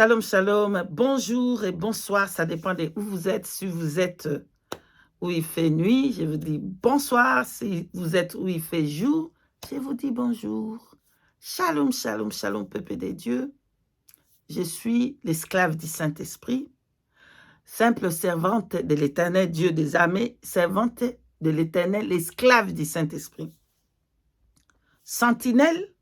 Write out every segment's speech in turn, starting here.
shalom, shalom. Bonjour et bonsoir. Ça dépend de où vous êtes. Si vous êtes où il fait nuit, je vous dis bonsoir. Si vous êtes où il fait jour, je vous dis bonjour. Shalom, shalom, shalom, peuple des dieux. Je suis l'esclave du Saint-Esprit, simple servante de l'Éternel, Dieu des armées, servante de l'Éternel, l'esclave du Saint-Esprit. Sentinelle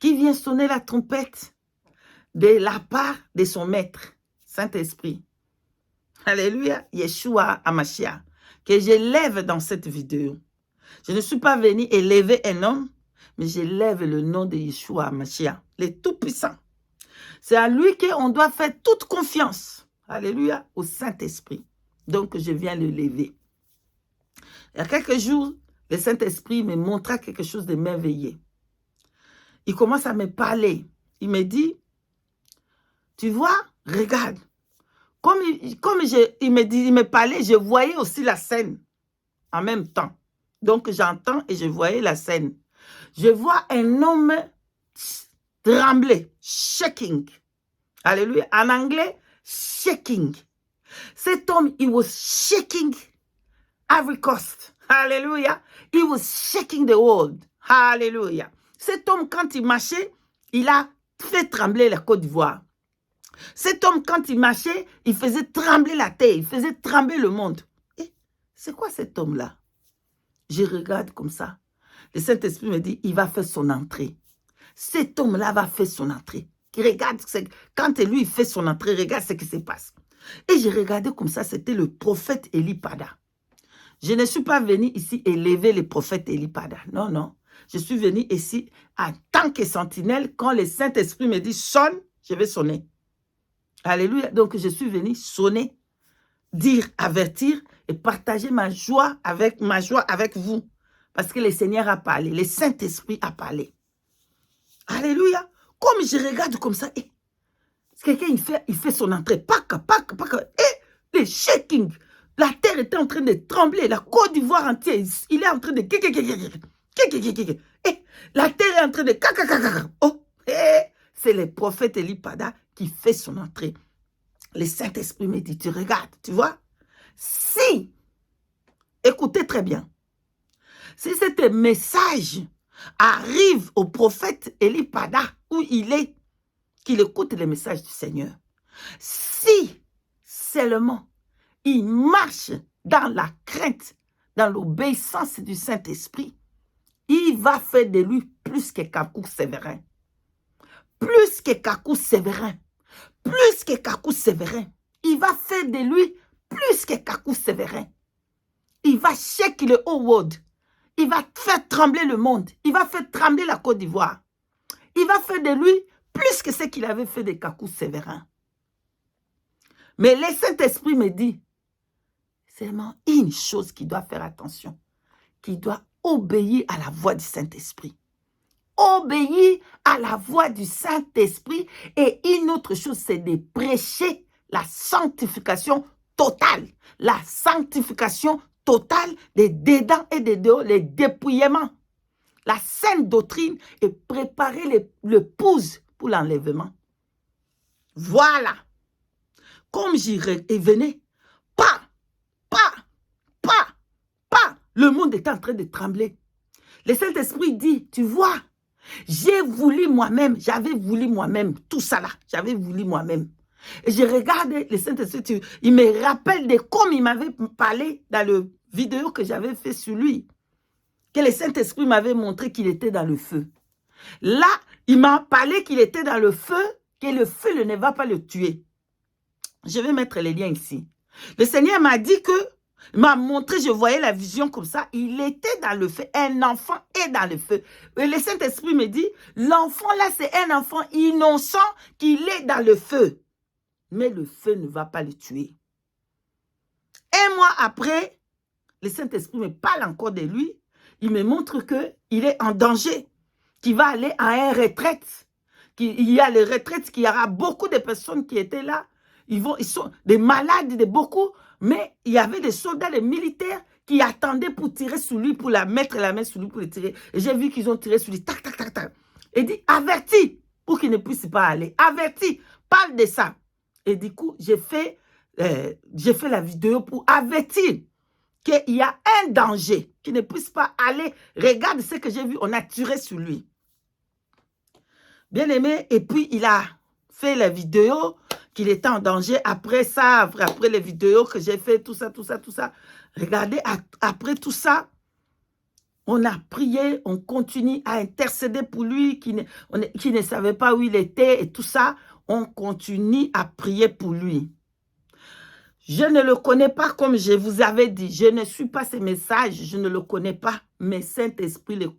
qui vient sonner la trompette de la part de son maître, Saint-Esprit. Alléluia, Yeshua Hamashiach, que j'élève dans cette vidéo. Je ne suis pas venu élever un homme, mais j'élève le nom de Yeshua Hamashiach, le Tout-Puissant. C'est à lui qu'on doit faire toute confiance. Alléluia, au Saint-Esprit. Donc, je viens le lever. Il y a quelques jours, le Saint-Esprit me montra quelque chose de merveilleux. Il commence à me parler. Il me dit, tu vois, regarde. Il me parlait, je voyais aussi la scène en même temps. Donc, j'entends et je voyais la scène. Je vois un homme trembler, shaking. Alléluia. En anglais, shaking. Cet homme, he was shaking Ivory Coast. Alléluia. He was shaking the world. Alléluia. Cet homme, quand il marchait, il a fait trembler la Côte d'Ivoire. Cet homme, quand il marchait, il faisait trembler la terre, il faisait trembler le monde. Et c'est quoi cet homme-là? Je regarde comme ça. Le Saint-Esprit me dit, il va faire son entrée. Cet homme-là va faire son entrée. Regarde, quand lui il fait son entrée, regarde ce qui se passe. Et j'ai regardé comme ça, c'était le prophète Eli Pada. Je ne suis pas venu ici élever le prophète Eli Pada. Non, non. Je suis venu ici en tant que sentinelle. Quand le Saint-Esprit me dit, sonne, je vais sonner. Alléluia. Donc, je suis venu sonner, dire, avertir et partager ma joie avec vous. Parce que le Seigneur a parlé, le Saint-Esprit a parlé. Alléluia. Comme je regarde comme ça, quelqu'un il fait son entrée. Pac. Et le shaking. La terre était en train de trembler. La Côte d'Ivoire entière, il est en train de... Et la terre est en train de... Oh, c'est le prophète Eli Pada qui fait son entrée. Le Saint-Esprit me dit, tu regardes, tu vois? Si, écoutez très bien, si ce message arrive au prophète Eli Pada, où il est, qu'il écoute le message du Seigneur, si seulement il marche dans la crainte, dans l'obéissance du Saint-Esprit, il va faire de lui plus que Kakou Sévérin. Plus que Kakou Sévérin. Plus que Kakou Sévérin. Il va faire de lui plus que Kakou Sévérin. Il va shaker le whole world. Il va faire trembler le monde. Il va faire trembler la Côte d'Ivoire. Il va faire de lui plus que ce qu'il avait fait de Kakou Sévérin. Mais le Saint-Esprit me dit, c'est seulement une chose qui doit faire attention, qui doit obéir à la voix du Saint-Esprit. Obéir à la voix du Saint-Esprit. Et une autre chose, c'est de prêcher la sanctification totale. La sanctification totale des dedans et des dehors, les dépouillements. La sainte doctrine et préparer l'épouse pour l'enlèvement. Voilà. Comme j'y venais, le monde était en train de trembler. Le Saint-Esprit dit, tu vois, j'ai voulu moi-même, j'avais voulu moi-même, tout ça là, j'avais voulu moi-même. Et je regarde le Saint-Esprit, il me rappelle de comme il m'avait parlé dans la vidéo que j'avais fait sur lui. Que le Saint-Esprit m'avait montré qu'il était dans le feu. Là, il m'a parlé qu'il était dans le feu, que le feu ne va pas le tuer. Je vais mettre les liens ici. Le Seigneur m'a dit que, il m'a montré, je voyais la vision comme ça, il était dans le feu, un enfant est dans le feu. Et le Saint-Esprit me dit, l'enfant là, c'est un enfant innocent qui est dans le feu. Mais le feu ne va pas le tuer. Un mois après, le Saint-Esprit me parle encore de lui, il me montre qu'il est en danger, qu'il va aller à une retraite. Il y a les retraites, qu'il y aura beaucoup de personnes qui étaient là, ils sont des malades, beaucoup, mais il y avait des soldats, des militaires qui attendaient pour tirer sur lui, pour mettre la main sur lui, pour le tirer. Et j'ai vu qu'ils ont tiré sur lui, tac. Et dit, averti, pour qu'il ne puisse pas aller. Averti, parle de ça. Et du coup, j'ai fait la vidéo pour avertir qu'il y a un danger, qu'il ne puisse pas aller. Regarde ce que j'ai vu, on a tiré sur lui. Bien aimé, et puis il a fait la vidéo qu'il était en danger. Après ça, après les vidéos que j'ai fait, tout ça. Regardez, après tout ça, on a prié, on continue à intercéder pour lui, qui ne savait pas où il était et tout ça. On continue à prier pour lui. Je ne le connais pas comme je vous avais dit. Je ne suis pas ces messages, je ne le connais pas. Mais Saint-Esprit le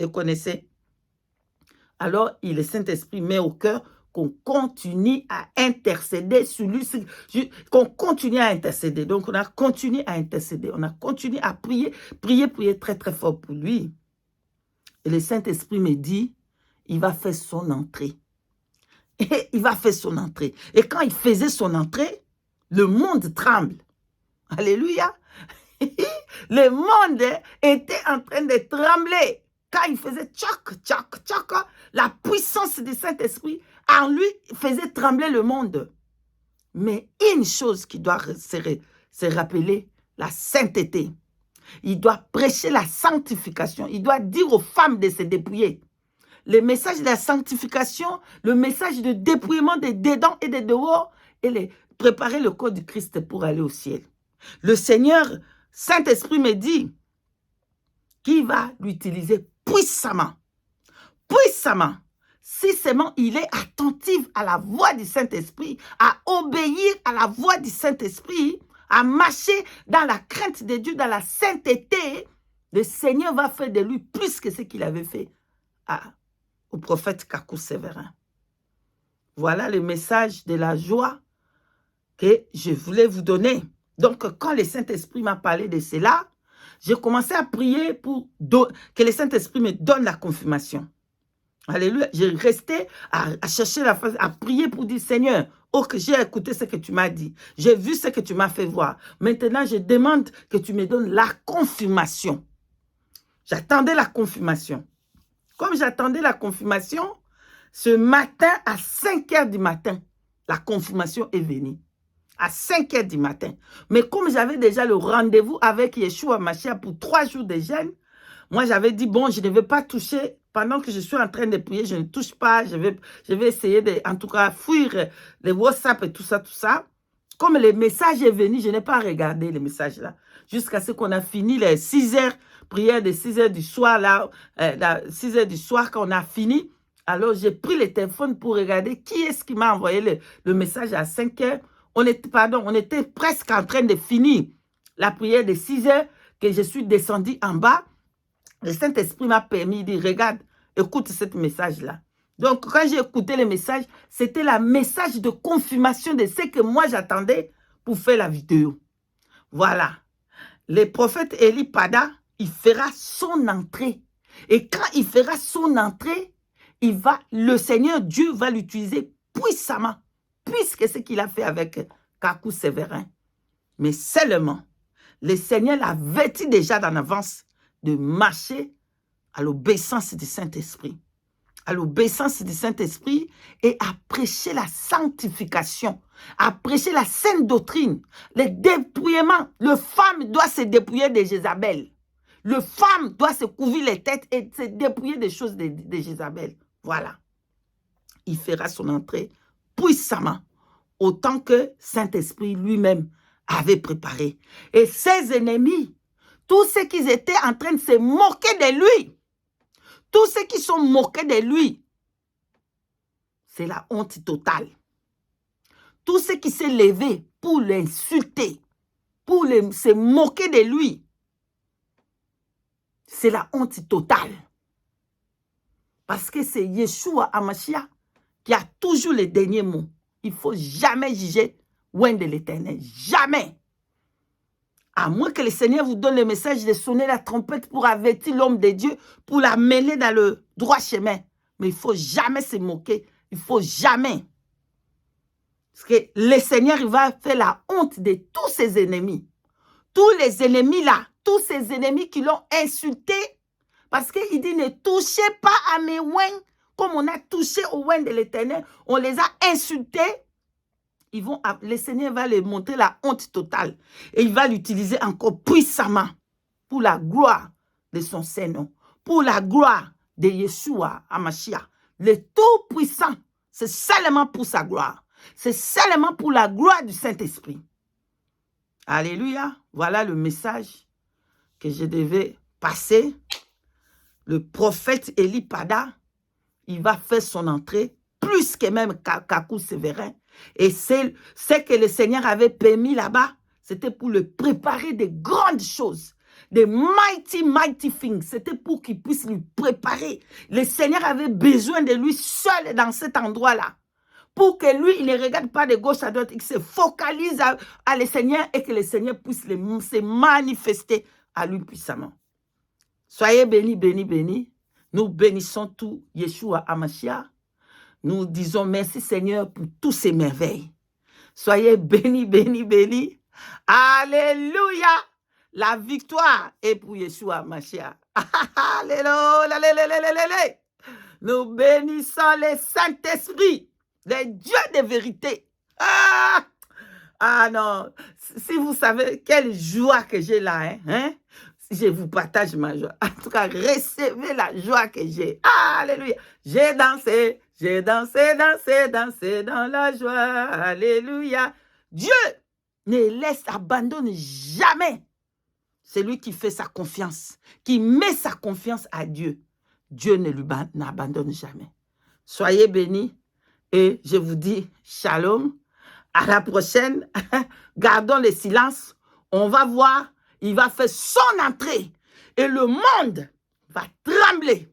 connaissait. Alors, le Saint-Esprit met au cœur qu'on continue à intercéder sur lui, qu'on continue à intercéder. Donc, on a continué à intercéder, on a continué à prier très, très fort pour lui. Et le Saint-Esprit me dit, il va faire son entrée. Et il va faire son entrée. Et quand il faisait son entrée, le monde tremble. Alléluia. Le monde était en train de trembler. Quand il faisait tchoc, tchoc, tchoc, la puissance du Saint-Esprit en lui faisait trembler le monde. Mais une chose qui doit se rappeler, la sainteté. Il doit prêcher la sanctification. Il doit dire aux femmes de se dépouiller. Le message de la sanctification, le message de dépouillement des dedans et des dehors, et préparer le corps du Christ pour aller au ciel. Le Seigneur, Saint-Esprit me dit qu'il va l'utiliser puissamment. Puissamment. Si seulement il est attentif à la voix du Saint-Esprit, à obéir à la voix du Saint-Esprit, à marcher dans la crainte de Dieu, dans la sainteté, le Seigneur va faire de lui plus que ce qu'il avait fait au prophète Kakou Sévérin. Voilà le message de la joie que je voulais vous donner. Donc, quand le Saint-Esprit m'a parlé de cela, j'ai commencé à prier pour que le Saint-Esprit me donne la confirmation. Alléluia. J'ai resté à chercher la phrase, à prier pour dire, Seigneur, oh que j'ai écouté ce que tu m'as dit. J'ai vu ce que tu m'as fait voir. Maintenant, je demande que tu me donnes la confirmation. J'attendais la confirmation. Comme j'attendais la confirmation, ce matin, à 5 h du matin, la confirmation est venue. À 5 h du matin. Mais comme j'avais déjà le rendez-vous avec Yeshua Mashiach pour 3 jours de jeûne, moi j'avais dit, bon, je ne vais pas toucher, pendant que je suis en train de prier, je ne touche pas, je vais essayer de, en tout cas, fuir les WhatsApp et tout ça. Comme le message est venu, je n'ai pas regardé les messages là, jusqu'à ce qu'on a fini les 6 h, prière de 6 h du soir, là, 6 h du soir, quand on a fini. Alors j'ai pris le téléphone pour regarder qui est-ce qui m'a envoyé le message à 5 h. On était presque en train de finir la prière de 6 h, que je suis descendu en bas. Le Saint-Esprit m'a permis de dire, regarde, écoute ce message-là. Donc, quand j'ai écouté le message, c'était le message de confirmation de ce que moi j'attendais pour faire la vidéo. Voilà. Le prophète Eli Pada, il fera son entrée. Et quand il fera son entrée, le Seigneur Dieu va l'utiliser puissamment, puisque ce qu'il a fait avec Kakou Sévérin. Mais seulement, le Seigneur l'a averti déjà d'en avance de marcher à l'obéissance du Saint-Esprit. À l'obéissance du Saint-Esprit et à prêcher la sanctification, à prêcher la sainte doctrine, le dépouillement. Le femme doit se dépouiller de Jézabel. Le femme doit se couvrir les têtes et se dépouiller des choses de Jézabel. Voilà. Il fera son entrée puissamment, autant que Saint-Esprit lui-même avait préparé. Et ses ennemis, tous ceux qui étaient en train de se moquer de lui, tous ceux qui sont moqués de lui, c'est la honte totale. Tous ceux qui s'est levé pour l'insulter, pour se moquer de lui, c'est la honte totale. Parce que c'est Yeshua HaMashiach qui a toujours les derniers mots. Il ne faut jamais juger loin de l'Éternel. Jamais. À moins que le Seigneur vous donne le message de sonner la trompette pour avertir l'homme de Dieu, pour l'amener dans le droit chemin. Mais il ne faut jamais se moquer. Il ne faut jamais. Parce que le Seigneur, il va faire la honte de tous ses ennemis. Tous les ennemis là, tous ces ennemis qui l'ont insulté. Parce qu'il dit, ne touchez pas à mes oins comme on a touché au oin de l'Éternel, on les a insultés, le Seigneur va les montrer la honte totale. Et il va l'utiliser encore puissamment pour la gloire de son Saint-Nom, pour la gloire de Yeshua HaMashiach. Le Tout-Puissant, c'est seulement pour sa gloire. C'est seulement pour la gloire du Saint-Esprit. Alléluia. Voilà le message que je devais passer. Le prophète Élie Pada, il va faire son entrée, plus que même Kakou Sévérin. Et c'est ce que le Seigneur avait permis là-bas, c'était pour le préparer des grandes choses. Des mighty things. C'était pour qu'il puisse lui préparer. Le Seigneur avait besoin de lui seul dans cet endroit-là. Pour que lui, il ne regarde pas de gauche à droite, il se focalise à le Seigneur et que le Seigneur puisse se manifester à lui puissamment. Soyez bénis, bénis, bénis. Nous bénissons tout Yeshua HaMashiach. Nous disons merci Seigneur pour toutes ces merveilles. Soyez bénis, bénis, bénis. Alléluia. La victoire est pour Yeshua HaMashiach. Alléluia. Nous bénissons le Saint-Esprit, le Dieu de vérité. Ah non, si vous savez quelle joie que j'ai là, hein? Je vous partage ma joie. En tout cas, recevez la joie que j'ai. Alléluia. J'ai dansé dans la joie. Alléluia. Dieu ne laisse, abandonne jamais celui qui fait sa confiance, qui met sa confiance à Dieu. Dieu ne lui n'abandonne jamais. Soyez bénis et je vous dis shalom. À la prochaine. Gardons le silence. On va voir. Il va faire son entrée et le monde va trembler.